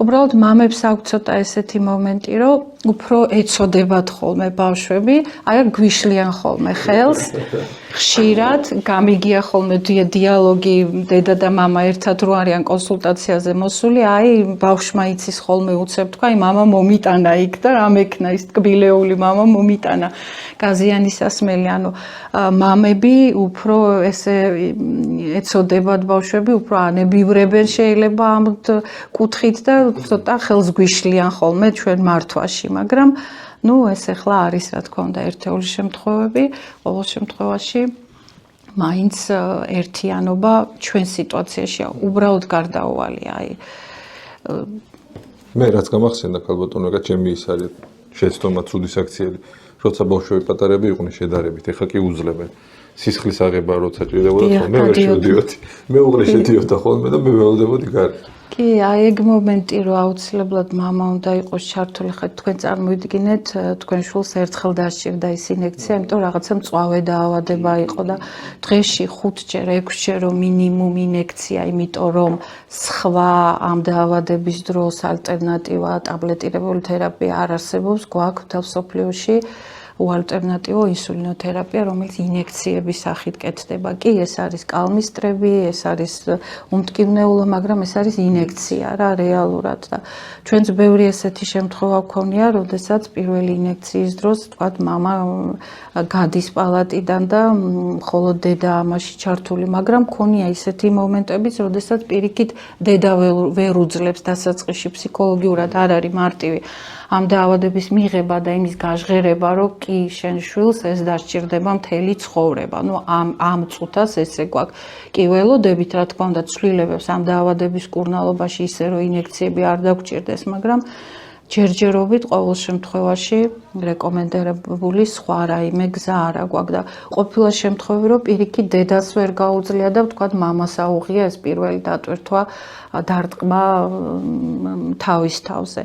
უბრალოდ მამებს აქვს ცოტა ესეთი მომენტი, რომ უფრო ეწოდებათ ხოლმე ბავშვები, აი გვიშლიან ხოლმე ხელს. ხშირად გამიგია ხოლმე დიალოგი დედა და მამა ერთად რო არიან კონსულტაციაზე მოსული, აი ბავშვმა იცის ხოლმე უცებ თქვა, აი მამა მომიტანა იქ და რამ ექნა ის ტკბილეული მამა მომიტანა გაზიანი სასმელი, ანუ მამები უფრო ესე ეწოდებათ ბავშვები, უფრო ანებივრებენ შეიძლება ამ კუთხით და ცოტა ხელს გვიშლიან ხოლმე ჩვენ მართვაში, მაგრამ ნუ ეს ახლა არის რა თქმა უნდა ერთეული შემთხვევები, ყოველ შემთხვევაში მაინც ერთიანობა ჩვენ სიტუაციაში უბრალოდ გარდაუვალია, აი მე რაც გამახსენდა ქალბატონო, ჩემი ის არის შეცდომა ცუდი საქციელი, როცა ბავშვები პატარები იყვნენ შედარებით, ეხლა კი უძლებენ. სისხლის აღება როცა ჭირდებოდა ხოლმე, მე ვერ შევდიოდი. მე უღრე შედიოდა ხოლმე და მე ველოდებოდი გარ. კი, აი ეგ მომენტი რომ აუცილებლად მამა უნდა იყოს ჩართული, ხა თქვენ წარმოვიდგინეთ, თქვენ შულს ერთხელ დასჭირდა ის ინექცია, იმიტომ რაღაცა მწვავე დაავადება იყო და დღეში 5-ჯერ, 6-ჯერ რომ მინიმუმ ინექცია, იმიტომ რომ სხვა ამ დაავადების დროს ალტერნატივა ტაბლეტირებული თერაპია არ არსებობს, გვაქვს მთელ მსოფლიოში უალტერნატივო ინსულინოთერაპია, რომელიც ინექციების სახით კეთდება. კი, ეს არის კალმისტრები, ეს არის უმტკივნეულო, მაგრამ ეს არის ინექცია რა რეალურად და ჩვენც ბევრი ესეთი შემთხვევა გვქონია, როდესაც პირველი ინექციის დროს, თქვათ, მამა გადის პალატიდან და მხოლოდ დედა ამაში ჩართული, მაგრამ მქონია ისეთი მომენტებიც, როდესაც პირიქით დედა ვერ უძლებს დასაწყისში ფსიქოლოგიურად არ არის მარტივი ამ დაავადების მიღება და იმის გაჟღერება, რომ კი შენ შვილს ეს დასჭირდება მთელი ცხოვრება. ნუ ამ წუთას ესე გვაქვს. კი ველოდებით, რა თქმა უნდა, ცვლილებებს ამ დაავადების კურნალობაში ისე რომ ინექციები არ დაგჭირდეს, მაგრამ ჯერჯერობით ყოველ შემთხვევაში რეკომენდებული სხვა რაიმე გზა არა გვაქვს და ყოფილა შემთხვევები, რომ პირიქით დედას ვერ გაუძლია და ვთქვათ, მამას აუღია ეს პირველი დატვირთვა დარტყმა თავის თავზე.